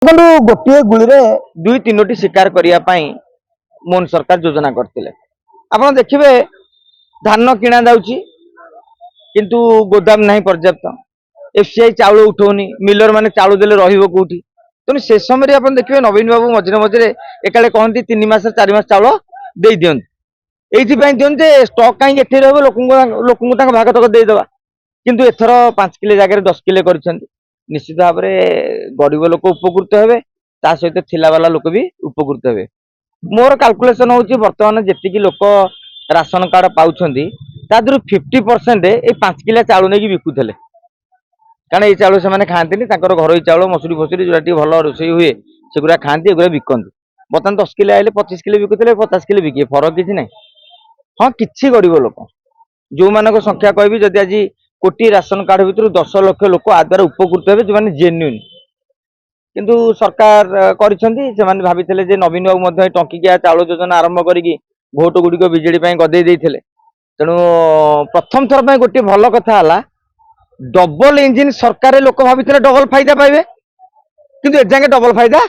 देखो गोटे गुली दुई तीनो शिकार करने मोहन सरकार योजना करते आप देखिए धान किणा जाऊँगी किंतु गोदाम नहीं पर्याप्त एफसीआई चाउल उठौनी मिलर माने चाउल देले रहिबो कोठी तेणु से समय आप देखिए नवीन बाबू मझे मझे एकाले कहती 3 मास 4 मास चाउल दे दिखते ये दिखते स्टक कहीं एठी रहबो लोक भाग तक देदेवा किंतु एथर 5 किले जगह 10 किले कर निश्चित भाव में गरीब लोक उपकृत हे सहित थिलावाला लोक भी उपकृत हे मोर काल्कुलेसन हूँ बर्तमान जी लोक राशन कार्ड पाँच 50% ये 5 किला चाउल नहीं बिकुले कारण ये चाउल से खाती घर चाउल मसूरी फसुरी जो भल रोषे हुए सेगुरा खाती एगुरा बिकती बर्तमान 10 किले आए 25 किले बिकुले 50 किले बिके फरक किसी ना हाँ कि गरीब लोक जो मान संख्या कहि जदि आज कोटी राशन कार्ड भितर 10 लाख लोक आ द्वारा उपकृत हे जो मैंने जेन्युइन किंतु सरकार कर भाई नवीन बाबू टंकिकिया चाउल योजना आरंभ करी भोट गुड़िक विजेडी गदे तेणु प्रथम थर पर गोटे भल कथा डबल इंजिन सरकार लोक भाई डबल फायदा पाइबे किंतु एजाके डबल फायदा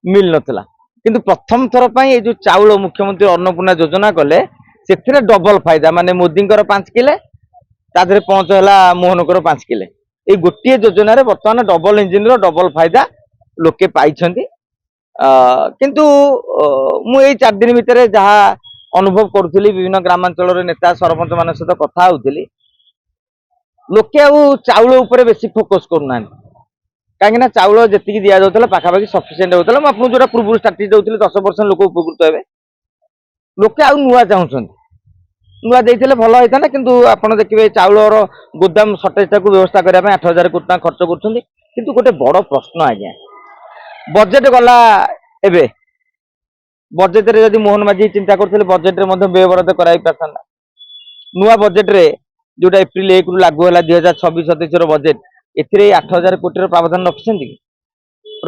मिल नाला किंतु प्रथम थर पर ये जो चाउल मुख्यमंत्री अन्नपूर्णा योजना कले से डबल फायदा माने मोदी 5 किले ताधे पहुंचला मोहनकर 5 किले ये गोटे योजन बर्तमान डबल इंजिन डबल फायदा लोके पाई किंतु मुझे 4 दिन भितर जहाँ अनुभव करुली विभिन्न ग्रामांचल नेता सरपंच मान सहित कथा होती लोके चाउल उपर बेसी फोकस करना कहीं चाउल जी दि जाता पाखापाखि सफिसीयंट होता है आपको जो पूर्व स्ट्राटेजी दूसरी 10% लोक उपकृत हे लोके आउ नुआ चाहते नुआ देते भल होता ना किंतु आपड़ देखिए चाउल गोदाम सर्टेज व्यवस्था करने 8,000 कोटी टका खर्च कर गोटे बड़ प्रश्न आज्ञा बजेट गला एबे बजेट रे जदि मोहन माझी चिंता करते बजेट रे व्ययबराद कराई पारता नुआ बजेट रे जोटा एप्रिल 1 रु लागू है 2026-27 बजेट ए 8,000 कोटी प्रावधान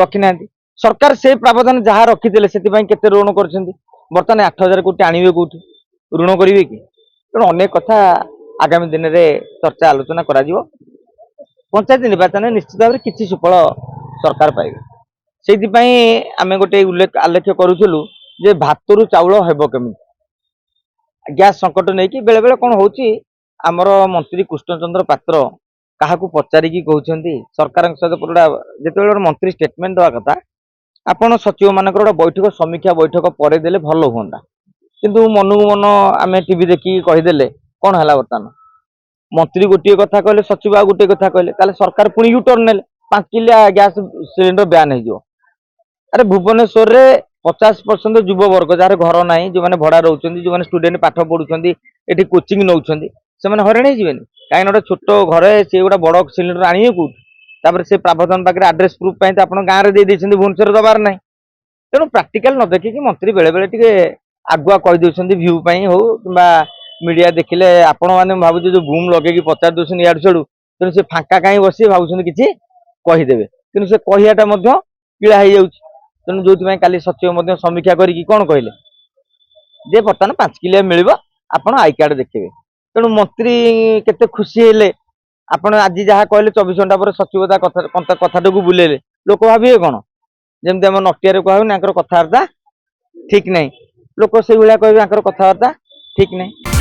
रखी ना सरकार से प्रावधान जहाँ रखी से ऋण कर बर्तमान 8,000 कोटी आणवे कौटी ऋण करेंगे कि तेणु अनेक कथा आगामी दिन में चर्चा आलोचना करा पंचायत निर्वाचन निश्चित भाव में किसी सुफल सरकार पाइबे से आम गोटे उल्लेख आलेख्य करूँ जे भातरू चाउल हेब केमी गैस संकट नहीं कि बेले बेले कौन होची आमर मंत्री कृष्णचंद्र पात्र क्या पचारिकी कहते सरकार जो मंत्री स्टेटमेंट देवा कथा आपण सचिव मान बैठक समीक्षा बैठक पर देले भल हुआ किंतु मनू मन आम टीवी देखिए कहीदे कौन है बर्तमान मंत्री गोटे कथा कहले सचिव आ गोटे कथा कहले सरकार पुणी यूटर्न ने 5 किलिया गैस सिलिंडर बैन हो अरे भुवनेश्वर रे 50% युव वर्ग जार घर ना जो मैंने भड़ा रोच जो मैंने स्टूडेंट पाठ पढ़ुं ये कोचिंग नौ से हराण हो कहीं गोटे छोट घर से गोटे बड़ सिलिंडर आने कौट से प्रावधान पाखे आड्रेस प्रूफ आप गाँव में दे भुवनेश्वर दबार ना तेणु प्राक्टिकाल न देखिए मंत्री बेले बेले टे आगुआ कहीदे भ्यू हो कि मीडिया देखिले आपण मैंने भावुँ जो बूम लगे पचार दूसरी इाड़ू छड़ू तेणु से फांका कहीं बस भावुं कि कहीदेवे कि से कहियाटा पीड़ा हो जाऊँ तेणु जो काली सचिव समीक्षा करी कौन कहले जे बर्तमान 5 किलिया मिल आप आई कार्ड देखिए तेणु मंत्री केते खुशी हेले आपण आज जहाँ कहले 24 घंटा पर सचिवता कथा बुलेले लोक भाविए कौन जमी आम नटिया कहूनी कथबार्ता ठीक नहीं लोक से भाया कहे कथबार्ता ठीक नहीं।